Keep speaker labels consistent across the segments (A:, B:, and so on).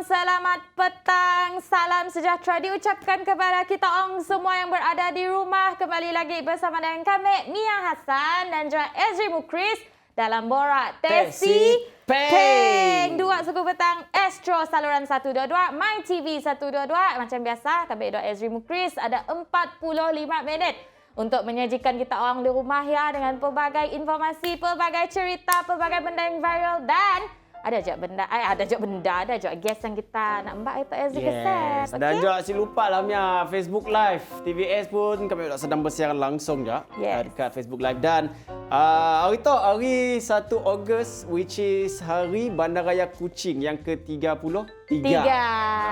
A: selamat petang, salam sejahtera diucapkan kepada kita orang semua yang berada di rumah. Kembali lagi bersama dengan kami, Mia Hassan dan juga Ezri Mukris dalam Borak Tesi Peng. Dua suku petang, Astro saluran 122, My TV 122. Macam biasa, kami Dr. Ezri Mukris ada 45 minit untuk menyajikan kita orang di rumah ya dengan pelbagai informasi, pelbagai cerita, pelbagai benda yang viral dan ada juga guest yang kita nak mbak itu Ezri
B: yes.
A: Okay?
B: Dan juga si lupa lah Mia, Facebook Live TVS pun kami sedang bersiaran langsung je dekat Facebook Live. Dan hari 1 Ogos which is hari Bandaraya Kuching yang ke-33.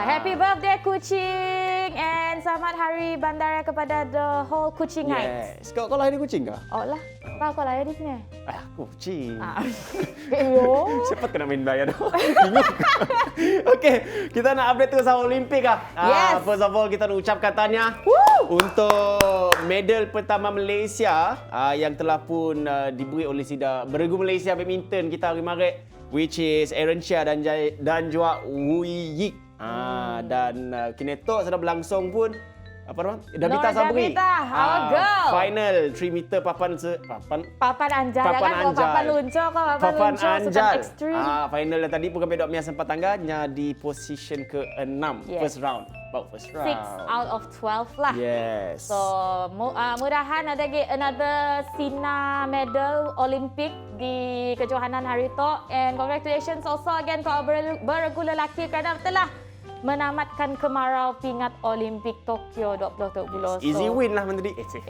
A: Happy birthday Kuching and selamat hari bandara kepada the whole Kuching Heights.
B: Kau lahir di Kuching ke?
A: Oh lah, kau lahir di sini?
B: Kuching. Siapa kena main bayar tu? Bingung. Okey, kita nak update terus sama Olimpik lah.
A: Yes.
B: First of all, kita nak ucapkan tahniah untuk medal pertama Malaysia yang telah pun diberi oleh SIDA Beregu Malaysia Badminton kita hari Maret, which is Aaron Chia dan juga Wu Yik. Dan kinetok sedang berlangsung pun Davita Sabri.
A: Our girl.
B: Final 3 meter papan
A: anjal. Papan luncur kau. Papan
B: anjal.
A: Extreme.
B: Final dan tadi pun kami dok Mia sempat tangganya di position ke-6 first round. About first round.
A: 6 out of 12 lah.
B: Yes.
A: So mudahan ada another Sina medal Olimpik di kejohanan hari itu. And congratulations also again to our beregu lelaki kerana telah menamatkan kemarau pingat Olimpik Tokyo 2020.
B: Easy win lah menteri.
A: Easy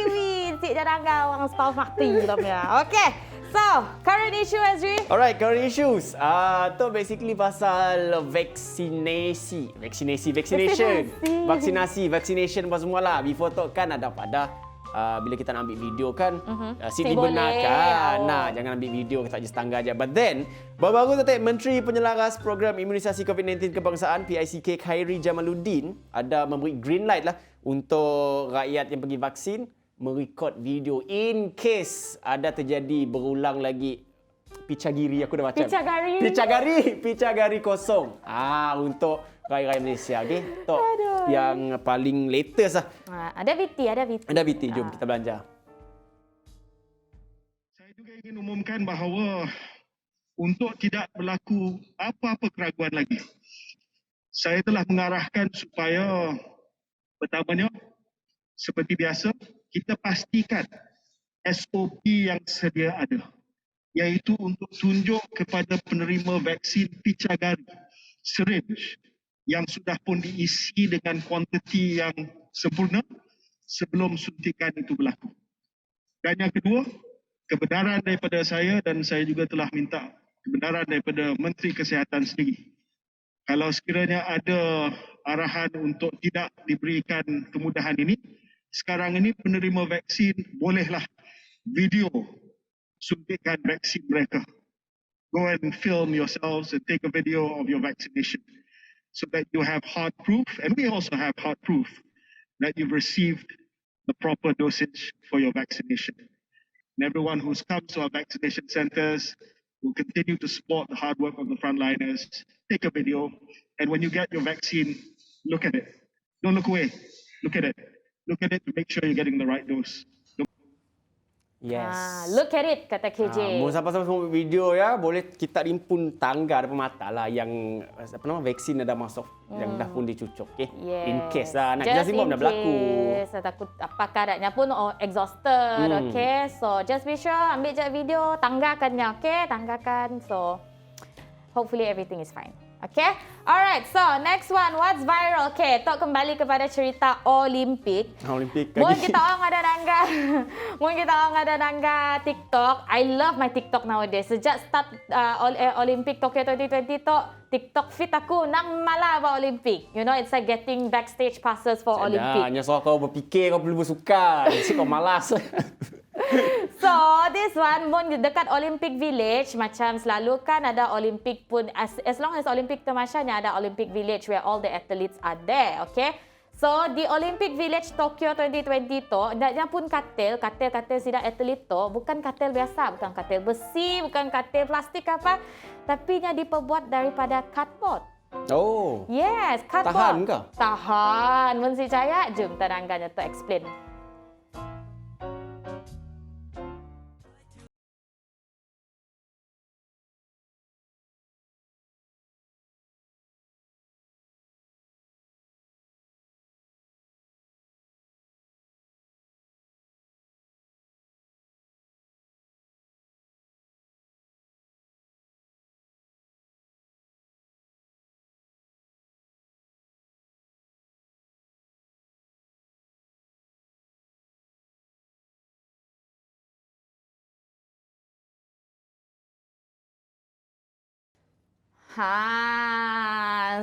A: win. Cik Jarangga orang staff mati dalam ya. Okay. So, current issue Ezri.
B: Alright, current issues. Tu basically pasal vaccination. Vaccination apa semua lah. Before tu kan ada bila kita nak ambil video kan, Siti benarkan. Jangan ambil video, kita je setangga je. But then, baru-baru tu Menteri Penyelaras Program Imunisasi COVID-19 Kebangsaan PICK Khairi Jamaluddin ada memberi green light lah untuk rakyat yang pergi vaksin merekod video in case ada terjadi berulang lagi picagiri, aku dah macam picagari kosong. Untuk rakyat Malaysia, okey. Tok yang paling latest lah.
A: Ada VT.
B: Jom kita belanja.
C: Saya juga ingin umumkan bahawa untuk tidak berlaku apa-apa keraguan lagi, saya telah mengarahkan supaya pertamanya, seperti biasa, kita pastikan SOP yang sedia ada, iaitu untuk tunjuk kepada penerima vaksin picagari syringe yang sudah pun diisi dengan kuantiti yang sempurna sebelum suntikan itu berlaku. Dan yang kedua, kebenaran daripada saya dan saya juga telah minta kebenaran daripada Menteri Kesihatan sendiri. Kalau sekiranya ada arahan untuk tidak diberikan kemudahan ini, sekarang ini penerima vaksin bolehlah video suntikan vaksin mereka. Go and film yourselves and take a video of your vaccination so that you have hard proof, and we also have hard proof that you've received the proper dosage for your vaccination. And everyone who's come to our vaccination centers will continue to support the hard work of the frontliners. Take a video, and when you get your vaccine, look at it. Don't look away. Look at it. Look at it to make sure you're getting the right dose.
B: Yes.
A: Look at it, kata KJ.
B: Sama-sama video ya, boleh kita rimpun tangga depan mata lah yang vaksin ada masuk, yang dah pun dicucuk.
A: Yes.
B: In case lah, nak jelas dah berlaku.
A: Saya takut apa keadaannya pun exhausted. Okay, so just be sure ambil je video, tanggakannya. Okay, tanggakan. So hopefully everything is fine. Okay, alright. So next one, what's viral? Okay, tok kembali kepada cerita Olimpik.
B: Olimpik.
A: Mungkin kita orang ada nangga TikTok. I love my TikTok nowadays. Sejak start Olimpik Tokyo 2020 tok, TikTok fit aku nang malah about Olimpik. You know, it's like getting backstage passes for Olimpik.
B: Hanya soal kau berfikir, kau perlu bersukan. Si kau malas.
A: So, this one pun dekat Olympic Village, macam selalu kan ada Olympic pun, as long as Olympic tu masyanya ada Olympic Village where all the athletes are there, okay? So di Olympic Village Tokyo 2020 tu, ndaknya pun katil sida atlet tu bukan katil biasa, bukan katil besi, bukan katil plastik apa, tapi nya diperbuat daripada cardboard.
B: Oh.
A: Yes, cardboard.
B: Tahan ke?
A: Tahan. Mun si Cahaya, jom tanangkannya tu explain.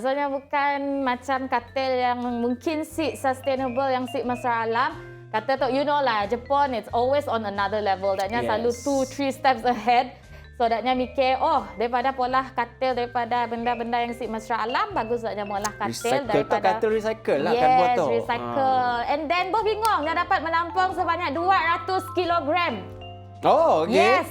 A: Soalnya bukan macam katil yang mungkin si sustainable, yang si mesra alam. Kata tu, you know lah, Jepun it's always on another level. Daknya selalu 2-3 steps ahead. So daknya mikir, daripada pola katil, daripada benda-benda yang si mesra alam, bagus daknya pola katil daripada
B: katil recycle lah kan buat tu.
A: Yes, recycle. And then boh bingung, dia dapat menampung sebanyak 200 kilogram.
B: Oh, okey.
A: Yes.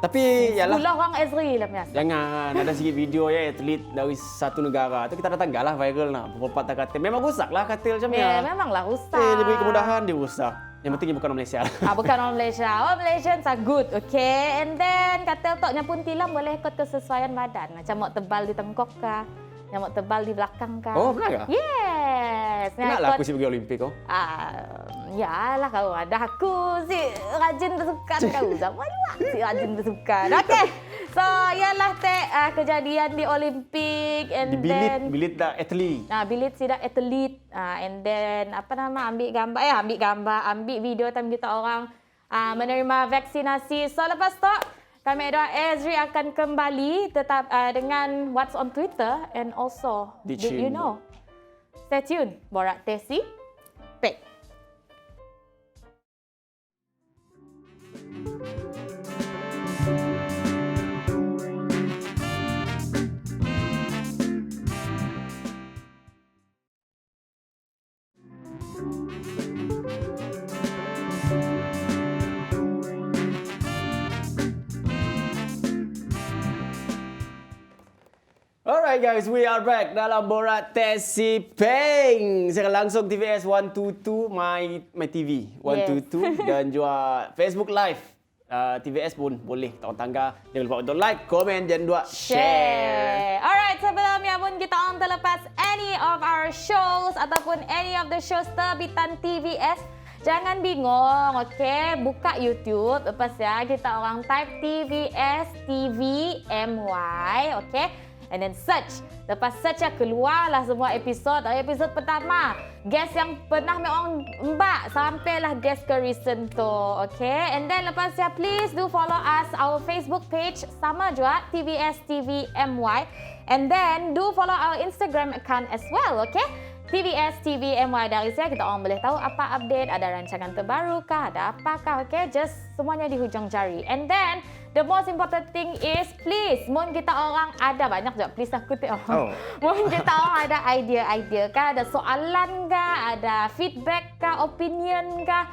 B: Tapi yalah.
A: 10 orang Ezri lah biasa.
B: Jangan ada sikit video ya atlet dari satu negara tu kita dah tanggallah viral nak patah katil. Memang rusaklah katil macam ni.
A: Ya, memanglah rusak.
B: Dia beri kemudahan dia rusak. Yang penting bukan orang Malaysia.
A: Bukan orang Malaysia. Orang Malaysians are good, okay? And then katil toknya pun tilam boleh ikut kesesuaian badan. Macam mau tebal di tengkok kah? Yang mau tebal di belakang kah?
B: Oh, benar ke?
A: Yes.
B: Kenapa aku sih pergi Olimpik kau?
A: Yalah kau ada aku si rajin bersukan kau. Sama juga si rajin bersukan. Okey. So, yalah kejadian di Olimpik and
B: di
A: then
B: bilit dah atlet.
A: Bilit sida atlet. And then ambil video time kita orang menerima vaksinasi. So lepas tu kami Ezri akan kembali tetap dengan what's on Twitter and also
B: Did
A: you know. Stay tuned. Borak Tesi. Pek.
B: Alright guys, we are back dalam Borak Tesi Peng. Sekarang langsung TVS 122 My TV 122 dan juga Facebook Live. TVS pun boleh tahu tangga. Jangan lupa untuk like, komen dan juga share.
A: Alright, sebelumnya pun kita orang terlepas any of our shows ataupun any of the shows terbitan TVS. Jangan bingung, okay? Buka YouTube, lepas ya kita orang type TVS TV MY, okay? And then search. Lepas search keluarlah semua episod. Episod pertama, guest yang pernah orang mbak sampailah guest ke recent tu. Okay? And then lepas please do follow us our Facebook page sama juga TVS TV MY. And then do follow our Instagram account as well. Okay? TVS TV MY. Dari saya kita orang boleh tahu apa update, ada rancangan terbaru kah, ada apakah. Okay? Just semuanya di hujung jari. And then the most important thing is please, mun kita orang ada banyak je, please aku tengok. Mun kita orang ada idea-idea kah, ada soalan kah, ada feedback kah, opinion kah,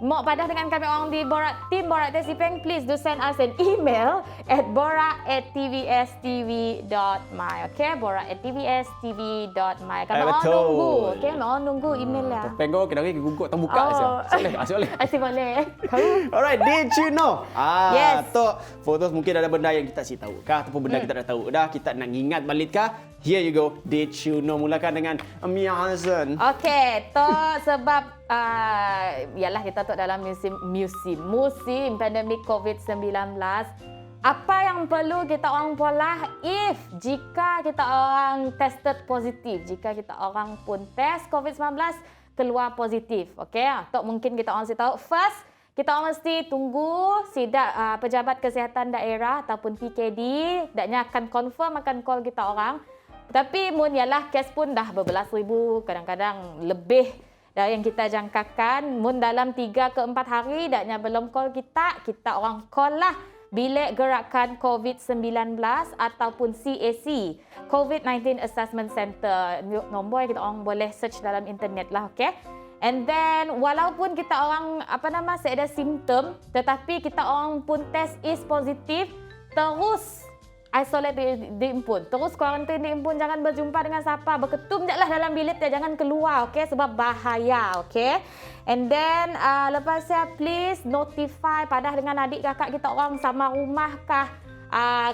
A: mau padah dengan kami orang di tim Borak Tesi Peng, please do send us an email at borak@tvstv.my. Okay, borak@tvstv.my. Kami orang nunggu, okay, kami orang nunggu email lah.
B: Peng kau kena guguk tak buka Asyik boleh. Alright, did you know?
A: Yes.
B: Tu fotos mungkin ada benda yang kita tahu kah ataupun benda kita dah tahu dah, kita nak ingat balik kah? Here you go. Did you know? Mulakan dengan Mia Hassan.
A: Okay, tu sebab yalah kita tu dalam musim pandemik COVID-19. Apa yang perlu kita orang pola jika kita orang tested positif, jika kita orang pun test COVID-19 keluar positif. Okay, tu mungkin kita orang tahu first, kita orang mesti tunggu sidak pejabat kesihatan daerah ataupun PKD daknya akan confirm akan call kita orang. Tapi mun yalah kes pun dah berbelas ribu, kadang-kadang lebih dari yang kita jangkakan. Mun dalam 3 ke 4 hari daknya belum call kita orang call lah Bilik Gerakan COVID-19 ataupun CAC, COVID-19 Assessment Center. Nombor kita orang boleh search dalam internet lah, okey. And then walaupun kita orang ada simptom, tetapi kita orang pun test is positif, terus isolate di impun. Terus kuarantin di impun, jangan berjumpa dengan siapa. Berketum je lah dalam bilik dia, jangan keluar, okey, sebab bahaya, okey. And then lepas saya please notify padah dengan adik kakak kita orang sama rumah kah,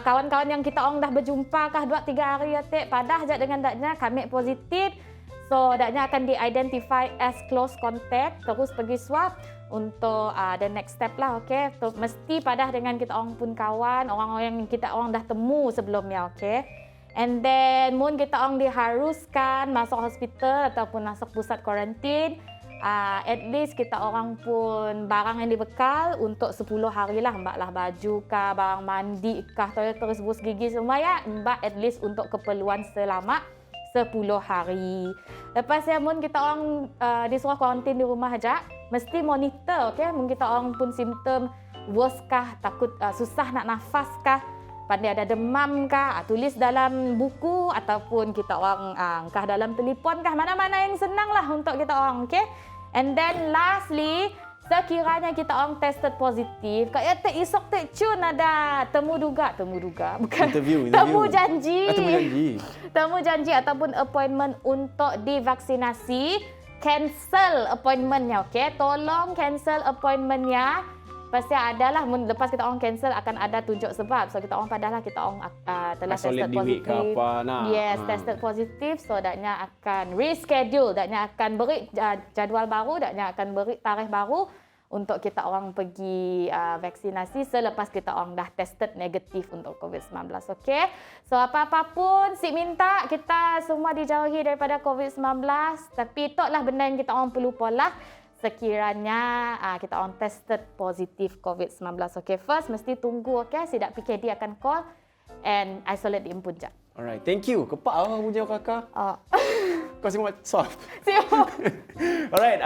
A: kawan-kawan yang kita orang dah berjumpa kah 2-3 hari atik, padah je dengan daknya kami positif. So daknya akan di-identify as close contact, terus pergi swab untuk the next step lah, okey. So, mesti padah dengan kita orang pun kawan, orang-orang yang kita orang dah temu sebelumnya, okey. And then mun kita orang diharuskan masuk hospital ataupun masuk pusat kuarantin, at least kita orang pun barang yang dibekal untuk 10 hari lah, mbak lah baju kah, barang mandi kah, toilet terus gigi semua ya, mbak at least untuk keperluan selama 10 hari. Lepas ya mun kita orang disuruh kuarantin di rumah aja, mesti monitor, okey. Mun kita orang pun simptom worse kah, takut susah nak nafas kah, pandai ada demam kah, tulis dalam buku ataupun kita orang kah dalam telefon kah, mana-mana yang senang lah untuk kita orang, okey. And then lastly, sekiranya kita orang tested positif, kat esok cun ada temu duga bukan
B: Interview.
A: temu janji.
B: Temu janji.
A: Ataupun appointment untuk divaksinasi, cancel appointmentnya, okey. Tolong cancel appointmentnya. Pasti adalah lepas kita orang cancel akan ada tunjuk sebab. So kita orang padahal kita orang telah tested positif. Yes, tested positif, so daknya akan reschedule, daknya akan beri jadual baru, daknya akan beri tarikh baru untuk kita orang pergi vaksinasi selepas kita orang dah tested negatif untuk COVID-19, okey. So apa-apa pun si minta kita semua dijauhi daripada COVID-19, tapi itlah benda yang kita orang perlu pola sekiranya kita orang tested positif COVID-19, okey. First mesti tunggu, okey, sidak PKD akan call and isolate di impun je.
B: Alright, thank you. Kepak awak punya kakak. Kau semua soft. Alright,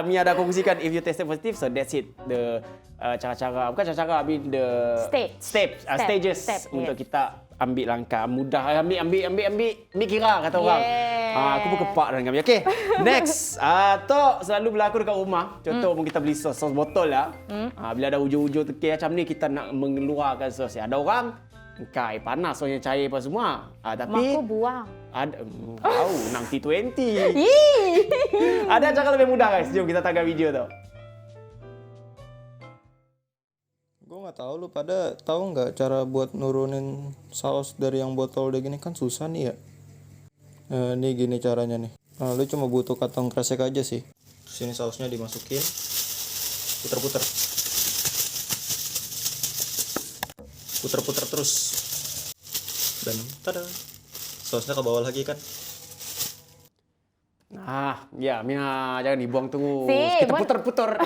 B: Mia dah kongsikan if you tested positive, so that's it. The cara-cara, bukan cara-cara, I mean the stages untuk kita ambil langkah mudah, ambil kira kata orang. Aku pun kepak dengan kami. Okay, next. Tok selalu berlaku dekat rumah. Contoh kita beli sos botol lah. Bila ada hujung-hujung teki macam ni, kita nak mengeluarkan sos. Ada orang kai panas sosnya cair apa semua. Tapi
A: aku buang.
B: Ada tahu 90-20. Ada cara lebih mudah guys. Jom kita tangkap video tu.
D: Gue nggak tahu, lu pada tahu nggak cara buat nurunin saus dari yang botol udah gini, kan susah nih ya. Nih gini caranya nih. Lu cuma butuh kantong kresek aja sih. Sini sausnya dimasukin, puter-puter terus, dan tada, sausnya ke bawah lagi kan.
B: Ya, Mia jangan dibuang terus. Kita putar-putar.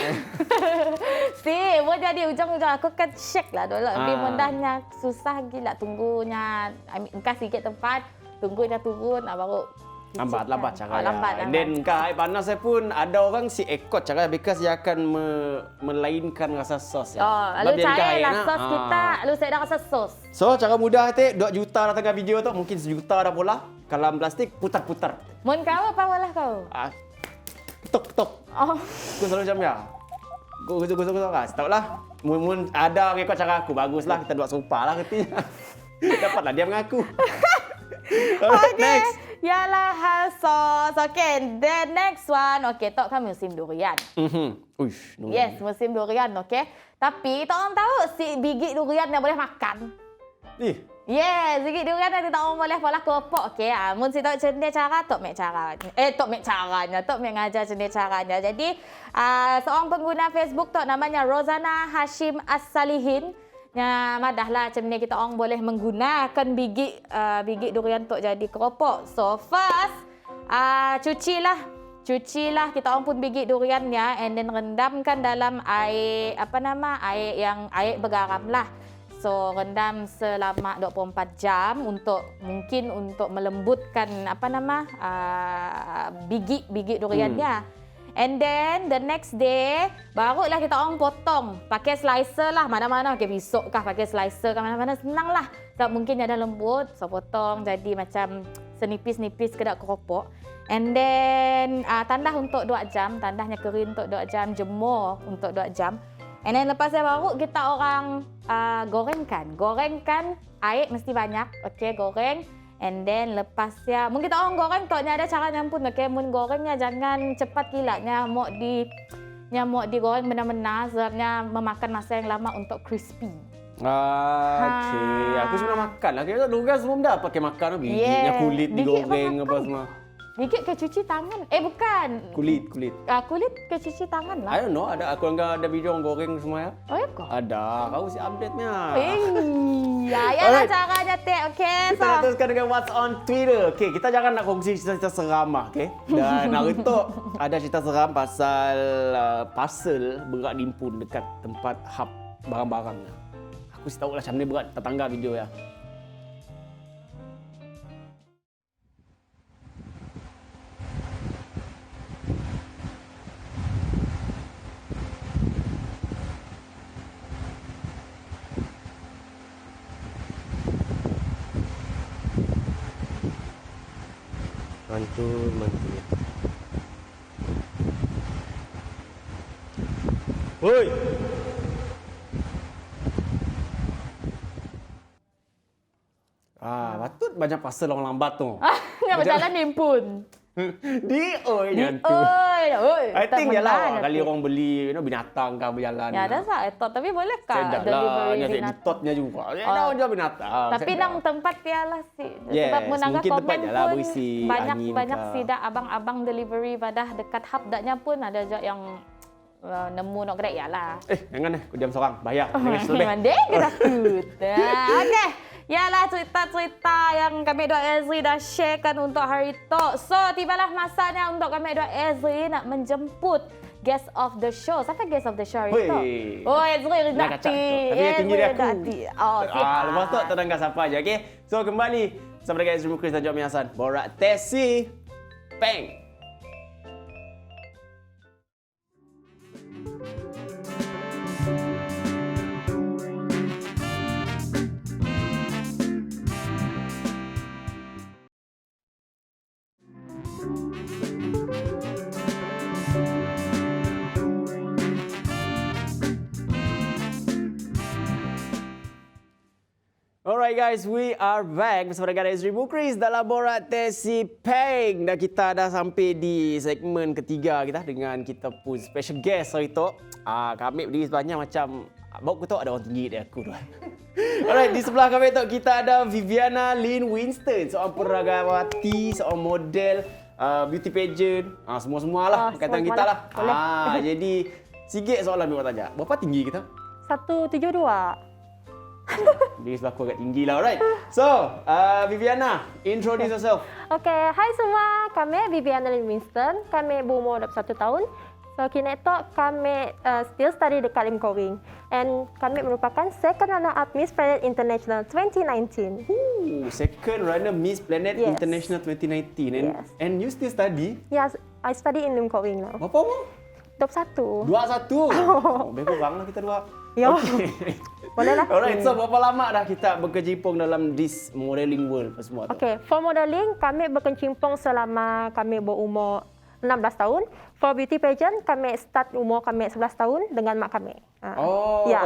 A: Mau jadi ujung-ujung aku kan shake lah dulu. Lebih mudahnya, susah gila tunggunya. Engkau sikit tempat, tunggunya turun, baru
B: lambat cara.
A: Lambat.
B: Dan kai panas saya pun ada orang si ekot cara because dia akan melainkan rasa sos ya.
A: Lalu cairlah sos kita, lalu saya dah rasa sos.
B: So cara mudah 2 juta dah tengah video tu, mungkin 1 juta dah pula. Kalam plastik putar-putar.
A: Mun kau apa walah kau?
B: Ketok. Aku selalu macam ya. Gosok lah. Tahu lah. Mun ada orang ikut cara aku, baguslah kita buat sopa lah katanya. Dapatlah dia mengaku. Alright, next.
A: Yalah hal sos. Okay, the next one. Okay, tok kan musim durian.
B: Uish, durian.
A: Yes, musim durian, okay. Tapi tok orang tahu si biji durian yang boleh makan. Yes, biji durian yang tak orang boleh pola keropok, okay. Mun si tok cendir cara, tok mek caranya. Tok mek ngajar cendir caranya. Jadi, seorang pengguna Facebook tok namanya Rozana Hashim As-Salihin. Ya, madahlah macam ni kita orang boleh menggunakan biji durian untuk jadi keropok. So first, cucilah kita orang pun biji duriannya and then rendamkan dalam air air bergaram lah. So rendam selama 24 jam untuk melembutkan biji duriannya. And then the next day, barulah kita orang potong. Pakai slicer lah, mana-mana. Pakai pisau kah, pakai slicer kah, mana-mana. Senang lah. Sebab mungkin dia ada lembut, so potong jadi macam senipis-nipis kedak keropok. And then tandah untuk 2 jam. Tandahnya kering untuk 2 jam. Jemur untuk 2 jam. And then lepas dia baru kita orang gorengkan. Gorengkan, air mesti banyak. Okey, goreng. And then lepas ya, mungkin kita orang goreng toknya ada caranya pun. Okey, mun gorengnya jangan cepat kilatnya. Mau digoreng benar-benar sebabnya memakan masa yang lama untuk crispy.
B: Okey. Aku suka makan lah. Kita dulu kan semua dah pakai makan. Bijinya kulit digoreng apa semua.
A: Dikit ke cuci tangan? Bukan.
B: Kulit.
A: Kulit ke cuci tangan lah.
B: I don't know. Aku enggak ada video orang goreng semua ya.
A: Oh ya kok?
B: Ada. Kau si update-nya.
A: Ya lah caranya teh. Okey.
B: Kita nak teruskan dengan what's on Twitter. Okey, kita jangan nak kongsi cerita-cerita seram lah. Okey. Dan hari tu ada cerita seram pasal parcel berat dimpun dekat tempat hub barang-barang. Aku sih tahu lah macam ni berat tetangga video ya. Mantul. Woi. Patut banyak pasal orang lambat tu.
A: Nak berjalan nimpun.
B: Nyantu. I think yalah kali orang beli binatang kah berjalan.
A: Ya, that's what I thought. Tapi boleh kah
B: delivery
A: delivery
B: binatang? Ditotnya juga. Ya, dah orang jual binatang.
A: Tapi nang tempat ialah si.
B: Yes,
A: sebab menangga
B: mungkin tempat
A: komen
B: ialah
A: pun
B: berisi angin
A: banyak
B: kah.
A: sidak abang-abang delivery padah dekat hub daknya pun ada je yang nemu nak kedai ialah.
B: Jangan aku diam seorang. Bahaya. Jangan selebih.
A: Mandek ke takut. Okey. Yalah cerita-cerita yang kami Dua Ezri dah sharekan untuk hari itu. So, tibalah masanya untuk kami Dua Ezri nak menjemput guest of the show. Siapa guest of the show hari itu? Oh, Ezri Ridati.
B: Tapi yang tinggi dia aku. Lepas tu tak dengar siapa aja. Okey. So, kembali bersama dengan Ezri Mukris dan Jomie Hassan. Borak Tesi Peng. Alright guys, we are back bersama dengan Ezri Mukris dalam Borak Tesi Peng. Dan kita dah sampai di segmen ketiga kita dengan kita pun special guest hari tu. Kami berdiri sebelahnya macam bau aku tahu ada orang tinggi dari aku tu. Alright, di sebelah kami tu kita ada Viviana Lynn Winston, seorang peragawati, seorang model, beauty pageant, semua-semua lah kata kita lah. Jadi sikit soalan yang tanya. Berapa tinggi kita?
E: 172.
B: Di sebelah aku agak tinggi lah, alright. So, Viviana, introduce yourself.
E: Okay, hai semua. Kami Viviana Lynn Winston. Kami berumur 21 tahun. So, kini itu kami still study dekat Lim Kowing. And kami merupakan second runner-up Miss Planet International 2019.
B: Second runner Miss Planet
E: Yes.
B: International 2019.
E: Yes.
B: And you still study?
E: Yes, I study in Lim Kowing now.
B: Berapa umur?
E: 21.
B: 21. Lebih kurang lah kita dua.
E: Ya.
B: Okay.
E: Boleh lah.
B: Alright, so berapa lama dah kita berkecimpung dalam this modeling world semua tu?
E: Okay, for modeling, kami berkecimpung selama kami berumur 16 tahun. For beauty pageant, kami start umur kami 11 tahun dengan mak kami.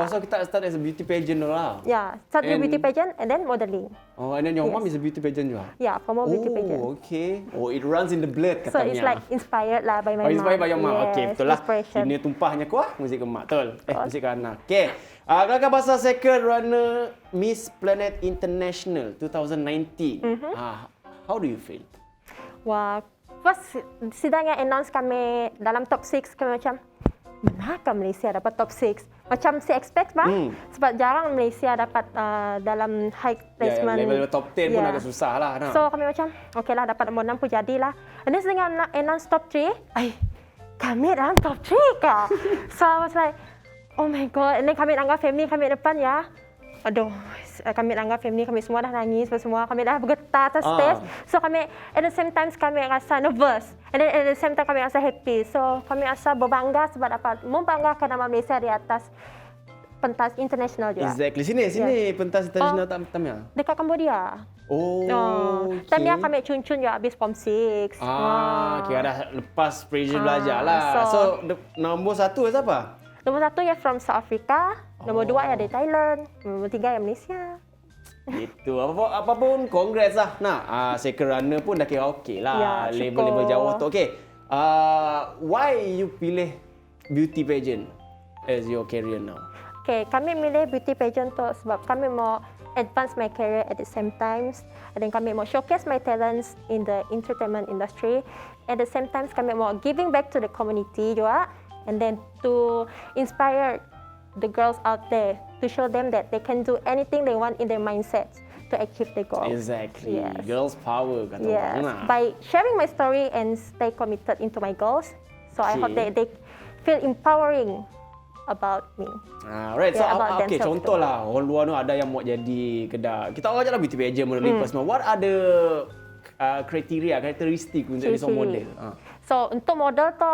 B: So kita start as a beauty pageant lah.
E: Yeah, start with beauty pageant and then modeling.
B: And then your mom is a beauty pageant juga?
E: Yeah, for more beauty pageant.
B: Okay. It runs in the blood katanya.
E: So it's like inspired lah by my mom.
B: Inspired by your mom.
E: Yes,
B: Okay, betul lah.
E: Inspiration.
B: Ini tumpahnya kuah muzik ke mak. Betul. Muzik ke anak. Okay. Kelakar pasal second runner Miss Planet International 2019. How do you feel?
E: Wah, first sidang yang announce kami dalam top 6, kami macam, manakah Malaysia dapat top 6? Macam si expect bang, sebab jarang Malaysia dapat dalam high placement.
B: Level top 10 pun agak susah lah. Nah.
E: So kami macam, okay lah dapat nombor 6 pun jadilah. And then sedang announce top 3, kami dalam top 3 kah? So I was like, oh my god. And then kami anggap family kami depan ya. aduh, kami langgar family, kami semua dah nangis, semua kami dah bergetar atas stage. So kami at the same time kami rasa nervous, and then at the same time kami rasa happy. So kami rasa berbangga sebab dapat membanggakan nama Malaysia di atas pentas internasional juga.
B: Exactly. Sini pentas internasional Tamia.
E: Dekat Cambodia.
B: Oh. Okay.
E: Tamia kami cun-cun juga habis Form 6.
B: Kira dah lepas pressure belajar lah. So nombor 1 siapa?
E: Nombor 1 ya from South Africa, nombor 2 ya dari Thailand, nombor 3 ya Malaysia.
B: Gitu. Apapun congrats lah. Nah, second runner pun dah kira okey lah.
E: Ya,
B: Level-level jauh tu. Okay. Why you pilih beauty pageant as your career now?
E: Okay, kami milih beauty pageant tu sebab kami mau advance my career at the same time, and then kami mau showcase my talents in the entertainment industry. At the same time, kami mau giving back to the community juga, and then to inspire the girls out there to show them that they can do anything they want in their mindset to achieve their goals.
B: Exactly.
E: Yes.
B: Girls power kata
E: Yes.
B: orang. Nah.
E: By sharing my story and stay committed into my goals, so I hope
B: Okay.
E: they feel empowering about me.
B: Right, so
E: Yeah, about
B: okay,
E: themselves
B: contohlah orang luar tu ada yang mau jadi kedai. Kita orang je lah beauty pageant modeling semua. What are the kriteria, karakteristik untuk jadi seorang model?
E: So untuk model tu,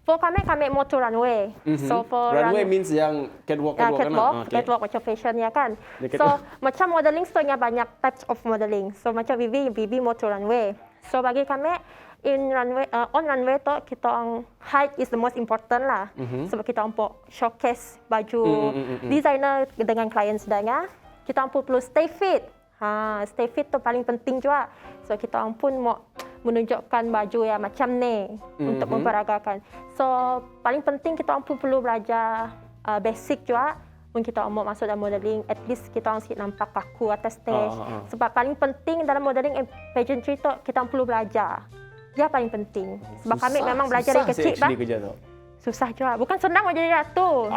E: for kami mau to runway. So for
B: Runway means yang catwalk
E: catwalk macam fashion ya kan.
B: The
E: So macam modeling tu banyak types of modeling. So macam Vivi mau to runway. So bagi kami on runway tu kita orang height is the most important lah. Sebab kita orang showcase baju designer dengan klien sedangnya. Kita orang perlu stay fit. Stay fit tu paling penting juga. So kita orang pun mau menunjukkan baju yang macam ni untuk memperagakan. So paling penting kita orang pun perlu belajar basic juga. Mungkin kita orang mau masuk dalam modeling, at least kita orang sikit nampak kaku atas stage. Sebab paling penting dalam modeling and pageantry tu kita orang perlu belajar. Dia paling penting. Sebab kami memang belajar dari kecil.
B: Susah kerja tu.
E: Susah juga. Bukan senang mau jadi ratu.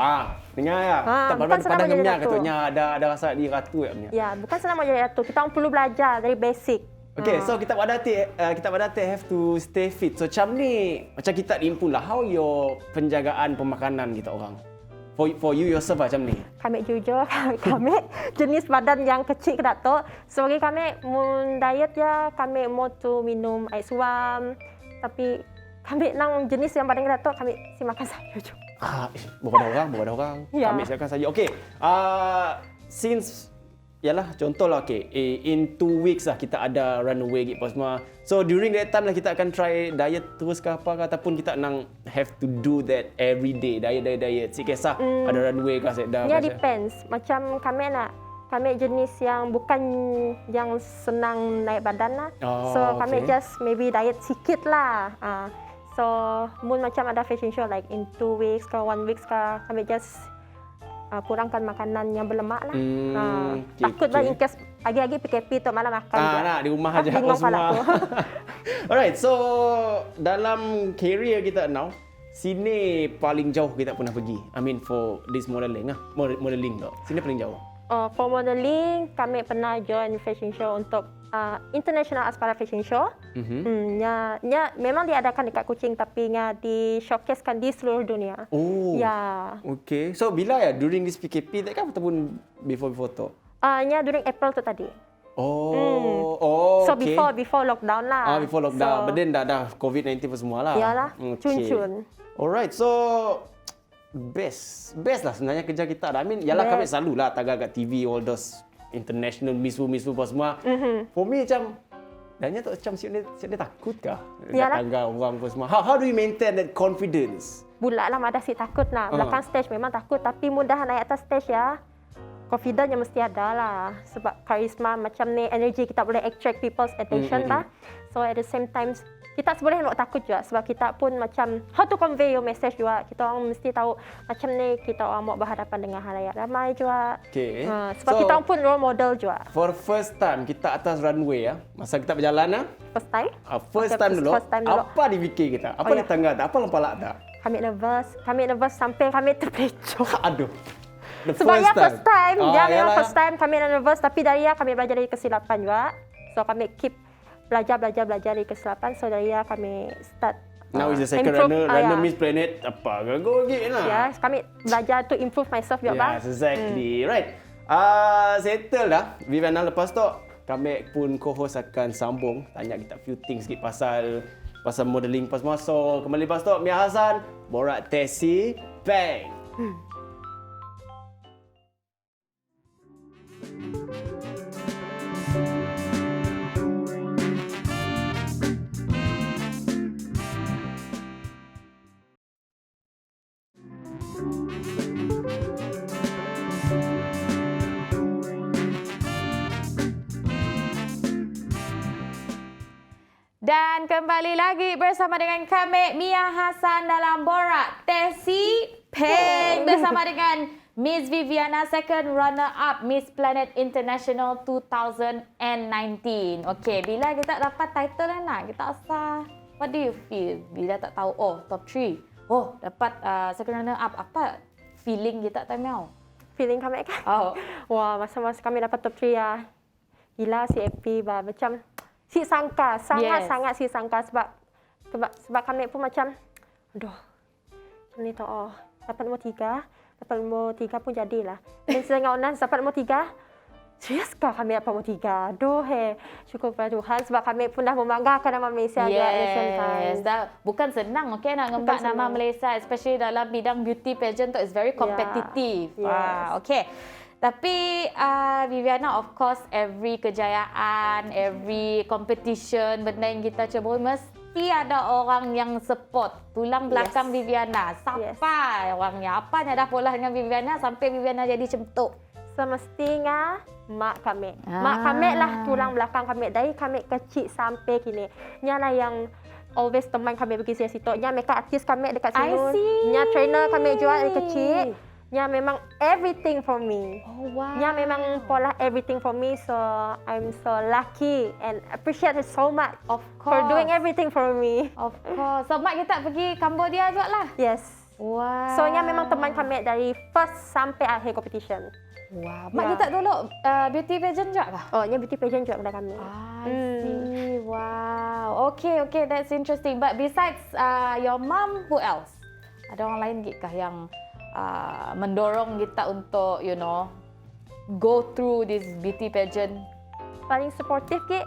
B: Dengar ya.
E: bukan senang
B: Pada
E: menjadi
B: ngemnya
E: ratu.
B: katanya ada rasa di ratu ya.
E: Ya, bukan senang mau jadi ratu. Kita orang perlu belajar dari basic.
B: Okay, so kita pada have to stay fit. So macam ni, macam kita diimpun lah. How your penjagaan pemakanan kita orang? For you yourself macam ni?
E: Kami jujur, kami jenis badan yang kecil ke tu. So bagi kami, mun diet ya, kami mau tu minum air suam. Tapi kami nang jenis yang badan kita tu, kami si makan sayur juga.
B: Beberapa orang.
E: Ya.
B: Kami silakan saja. Okay, since yalah contohlah in 2 weeks lah kita ada runway gitu semua. So during that time lah kita akan try diet terus ke apa ke ataupun kita nang have to do that every day diet sikit sah ada runway ke sedar.
E: Ya depends. Macam kami jenis yang bukan yang senang naik badan lah. So kami just maybe diet sikit lah. So mun macam ada fashion show like in 2 weeks ke 1 weeks ke kami just kurangkan makanan yang berlemak lah. Takut lah in case pagi-pagi PKP tu malah makan je.
B: Nak di rumah aja
E: bingung
B: semua.
E: pala aku.
B: Alright, so dalam career kita now, sini paling jauh kita pernah pergi. I mean for this modeling modeling tu. Sini paling jauh.
E: For modeling, kami pernah join fashion show untuk International Aspara Fashion Show. Memang diadakan dekat Kuching tapi di showcasekan di seluruh dunia.
B: Oh.
E: Ya.
B: Okay. So bila ya during this PKP tak kan ataupun before tu?
E: During April tu tadi.
B: So
E: So before lockdown lah.
B: Before lockdown.
E: So,
B: But then dah COVID-19 pun semua lah.
E: Yalah. Cun-cun.
B: Alright. So best lah sebenarnya kerja kita. I mean, yalah kami selalu lah tagak kat TV all those international miss apa semua. For me macam danya tu macam siap dia takut kah? Tangga orang apa semua. How do you maintain that confidence?
E: Bulat lah ada si takut lah. Belakang stage memang takut tapi mudah naik atas stage ya. Confidence yang mesti ada lah. Sebab karisma macam ni, energy kita boleh attract people's attention lah. So at the same time, kita sebenarnya tak takut juga sebab kita pun macam how to convey your message juga. Kita orang mesti tahu macam ni kita orang mau berhadapan dengan halayak ramai juga.
B: Okay.
E: Sebab kita orang pun role model juga.
B: For first time kita atas runway ya. Masa kita berjalan
E: First time?
B: First time dulu. Apa dipikir kita? Apa di tangga tak? Apa lempalak tak?
E: Kami nervous sampai kami terpecah.
B: Aduh.
E: Sebab first time. Dia memang first time kami nervous tapi dari kami belajar dari kesilapan juga. So kami keep belajar dari kesilapan. So dari kami start
B: now is the second runner Miss Planet apa gago lagi lah.
E: Ya, kami belajar to improve myself juga bang.
B: Yes, exactly. Right. Settle dah Viviana. Lepas tu kami pun co-host akan sambung tanya kita few things sikit pasal modeling pas masuk. Kembali lepas tu Mia Hassan borak Tesi Bang.
A: Dan kembali lagi bersama dengan kami Mia Hassan dalam Borak Tesi Peng bersama dengan Miss Viviana, second runner-up Miss Planet International 2019. Okey, bila kita dapat title nak, kita rasa what do you feel bila tak tahu top 3? Dapat second runner-up, apa feeling kita time now?
E: Feeling kami kan? Wah, masa-masa kami dapat top 3 ya. Gila si happy bah. Macam si sangka, sangat si sangka sebab kami pun macam aduh. Macam ni tu dapat nombor 3. Dapat nombor 3 pun jadilah. Dan setengah onan dapat nombor 3. Serius kah kami dapat nombor 3? Aduh syukur kepada Tuhan sebab kami pun dah membanggakan nama Malaysia juga at the same time.
A: Bukan senang nak ngembak nama Malaysia, especially dalam bidang beauty pageant tu, is very competitive. Okay. Tapi Viviana, of course, every kejayaan, every competition, benda yang kita cuba, mesti ada orang yang support. Tulang belakang Viviana. Siapa orangnya? Apanya dah pola dengan Viviana sampai Viviana jadi macam tu?
E: Semestinya mak kami. Mak kami lah tulang belakang kami. Dari kami kecil sampai kini. Nya lah yang always teman kami pergi situ. Nya makeup artist kami dekat sini. Nya trainer kami jual dari kecil. Nya memang everything for me. Nya memang pola everything for me. So I'm so lucky and appreciate her so much for doing everything for me.
A: Of course. So mak kita pergi Cambodia juga lah?
E: Yes.
A: Wow.
E: So nya memang teman kami dari first sampai akhir competition.
A: Wow. Mak kita dulu beauty pageant juga kah?
E: Nya beauty pageant juga kepada kami.
A: I see. Wow. Okay, that's interesting. But besides your mom, who else? Ada orang lain kah yang mendorong kita untuk, go through this beauty pageant?
E: Paling supportive ke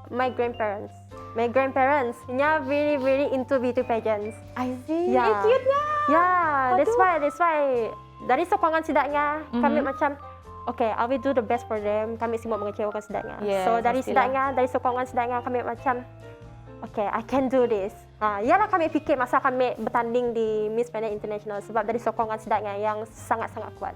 E: my grandparents. My grandparents, nya very into beauty pageants.
A: I see.
E: Yeah.
A: Cute-nya.
E: Yeah, that's why. Dari sokongan sidaknya, kami macam, okay, I will do the best for them. Kami semua mengecewakan sidaknya.
A: Yes,
E: so dari
A: pastilah.
E: sidaknya, dari sokongan sidaknya, kami macam, okay, I can do this. Ialah kami fikir masa kami bertanding di Miss Planet International sebab dari sokongan sidaknya yang sangat-sangat kuat.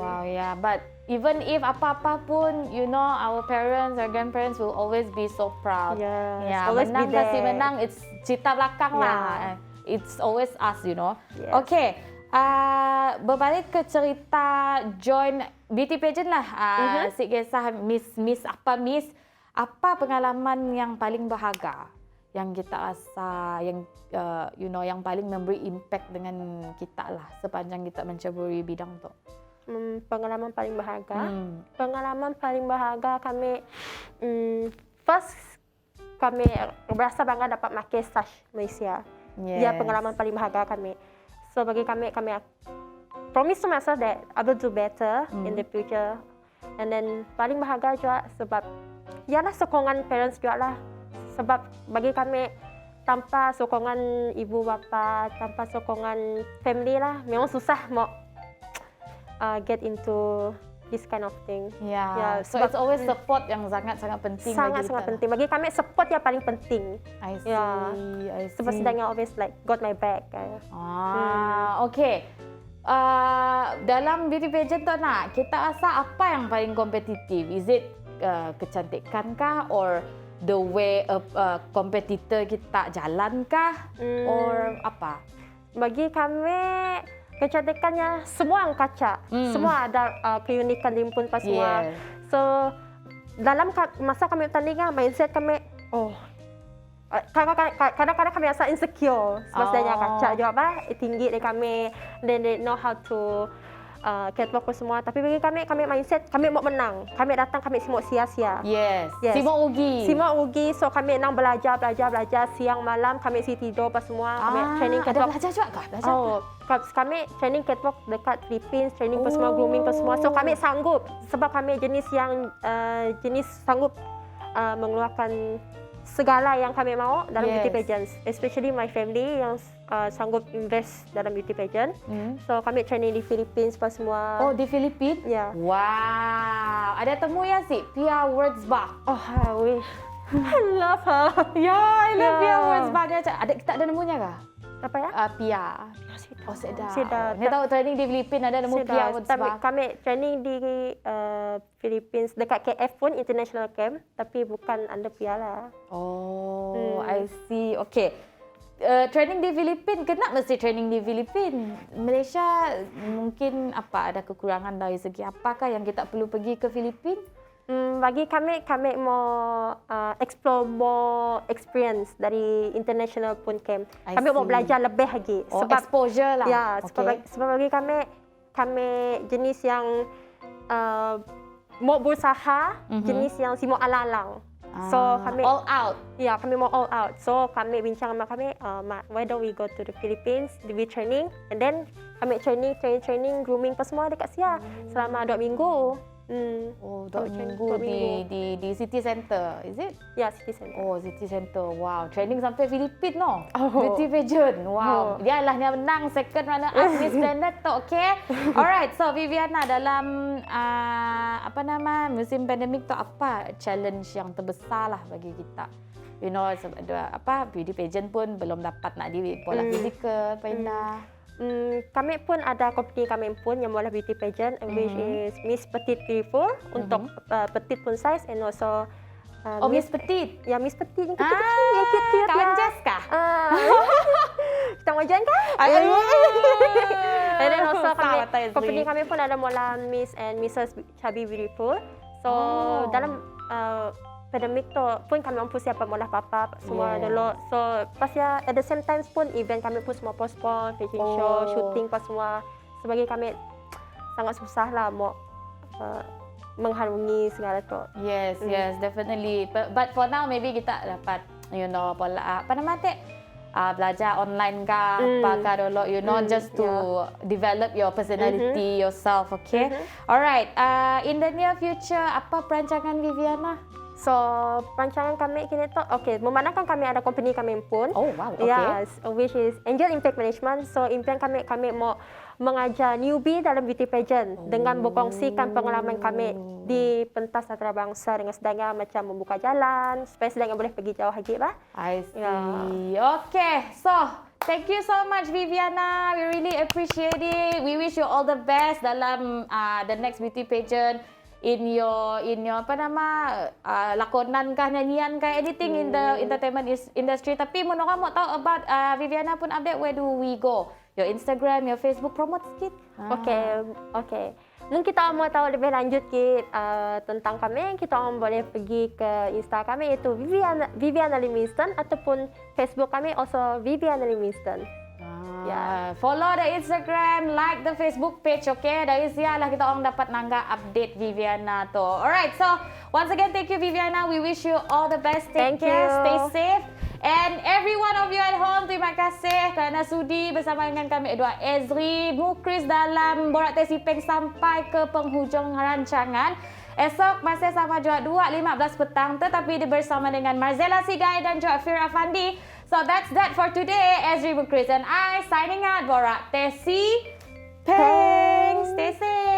A: Wow, yeah. But even if apa-apa pun, our parents, our grandparents will always be so proud.
E: Yes,
A: Yeah,
E: always be
A: menang
E: there.
A: kasih menang, it's cerita belakang lah. It's always us,
E: Yes.
A: Okay. Berbalik ke cerita join beauty pageant lah. Si kisah Miss, apa pengalaman yang paling berharga yang kita rasa yang yang paling memberi impact dengan kita lah sepanjang kita menceburi bidang tu?
E: Pengalaman paling berharga. Pengalaman paling berharga kami first kami berasa bangga dapat pakai sash Malaysia. Dia pengalaman paling berharga kami. So bagi kami promise to myself that I will do better in the future. And then paling berharga juga sebab ialah sokongan parents juga lah. Sebab bagi kami tanpa sokongan ibu bapa, tanpa sokongan family lah, memang susah mau get into this kind of thing.
A: Yeah. So it's always support yang sangat-sangat penting bagi kita.
E: Sangat penting. Bagi kami support yang paling penting.
A: I see.
E: Sebab sedangnya always like got my back.
A: Okay. Dalam beauty pageant tu kita rasa apa yang paling kompetitif? Is it kecantikan kah, or the way kompetitor kita jalan kah, or apa?
E: Bagi kami kecantikannya semua yang kaca. Semua ada keunikan rimpun pas semua. So dalam masa kami bertanding, mindset kami kadang-kadang kami rasa insecure sebab sedangnya kaca juga tinggi dari kami, then they know how to catwalk apa semua. Tapi bagi kami mindset, kami mau menang. Kami datang, kami semua sia-sia.
A: Yes.
E: Yes.
A: Simok rugi.
E: Semua rugi, so kami nak belajar siang malam, kami isi tidur apa semua, kami training
A: Ada
E: catwalk.
A: belajar juga kah? Belajar.
E: Oh, kami training catwalk dekat Philippines, training apa semua, grooming apa semua. So kami sanggup sebab kami jenis yang sanggup mengeluarkan segala yang kami mau dalam beauty pageants, especially my family yang sanggup invest dalam beauty pageant. So kami training di Philippines apa semua.
A: Oh, di Filipina?
E: Ya.
A: Wow. Ada temu ya si Pia Wurzbach.
E: Oh, I wish. I love her.
A: Ya, I love Pia
E: Ya.
A: Wurzbach. Ada kita ada nemunya kah?
E: Apa ya?
A: Pia. Oh, sedap.
E: Sedap.
A: Ni tahu training di Filipina ada nemu Pia Wurzbach.
E: Kami training di Philippines dekat KF pun international camp, tapi bukan under piala.
A: Oh, I see. Okay. Training di Filipina, kenapa mesti training di Filipina? Malaysia mungkin apa ada kekurangan dari segi apakah yang kita perlu pergi ke Filipina?
E: Bagi kami mau explore more experience dari international pun camp.
A: I
E: Kami mau
A: see.
E: belajar lebih lagi.
A: Oh, exposure lah.
E: Ya,
A: Okay.
E: sebab bagi kami jenis yang mau berusaha, jenis yang si mau alang-alang. So kami
A: all out.
E: ya kami mau all out. So kami bincang sama kami, why don't we go to the Philippines, we training, and then kami training, grooming apa semua dekat Sia selama 2 minggu.
A: Oh,
E: Kami
A: 2
E: training
A: minggu
E: 2
A: di City Center, is it?
E: Ya, City Center.
A: Oh, City Center. Wow, training sampai Filipina no.
E: Oh.
A: Beauty pageant. Wow. Dia lah yang menang second runner up Miss Planet tu, okay? Alright, so Viviana dalam musim pandemik tu apa challenge yang terbesar lah bagi kita? You know, ada beauty pageant pun belum dapat nak di bola fizikal, Indah.
E: Kami pun ada company kami pun yang bola beauty pageant, which is Miss Petite Beautiful untuk petite pun size, and also
A: Miss Petite.
E: Ya, Miss Petite yang kecil-kecil, yang cute-cute
A: kawan
E: lah.
A: Jess kah?
E: Kita mau join kan? And then also
A: Salah, Tazri.
E: company kami pun ada bola Miss and Mrs. Chubby Beautiful. So dalam pandemik tu pun kami mampu siapkan bola papa semua dulu. So pas ya at the same time pun event kami pun semua postpone, fashion show, shooting pas semua. Sebagai kami sangat susah lah mau mengharungi segala tu.
A: Yes, yes, definitely. But for now, maybe kita dapat, you know, belajar online kah, apakah dulu, you know, just to develop your personality yourself, okay? Alright, in the near future, apa perancangan Viviana?
E: So perancangan kami kini tu, okay, memandangkan kami ada company kami pun.
A: Oh, wow, okay.
E: Yes, which is Angel Impact Management. So impian kami mau mengajar newbie dalam beauty pageant dengan berkongsikan pengalaman kami di pentas antarabangsa dengan sedangkan macam membuka jalan supaya sedangkan boleh pergi jauh lagi lah.
A: I see.
E: Yeah.
A: Okay, so thank you so much Viviana. We really appreciate it. We wish you all the best dalam the next beauty pageant. In your lakonan kah, nyanyian kah, anything in the entertainment industry. Tapi menurut mau tahu about Viviana pun update, where do we go? Your Instagram, your Facebook, promote sikit.
E: Okay. Mungkin kita mau tahu lebih lanjut tentang kami, kita boleh pergi ke Insta kami iaitu Viviana Livingston ataupun Facebook kami also Viviana Livingston.
A: Follow the Instagram, like the Facebook page, okay? Dari sialah kita orang dapat nangga update Viviana tu. Alright, so once again, thank you Viviana. We wish you all the best. Take
E: Thank
A: care,
E: you.
A: stay safe. And every one of you at home, terima kasih kerana sudi bersama dengan kami Edward Ezri Mukris dalam Borak Teh Sipeng sampai ke penghujung rancangan. Esok masih sama juga 2.15 petang tetapi bersama dengan Marzella Sigai dan juga Fira Fandi. So that's that for today. Ezri Mukris and I signing out. Borak Teh Sipeng. Stay safe.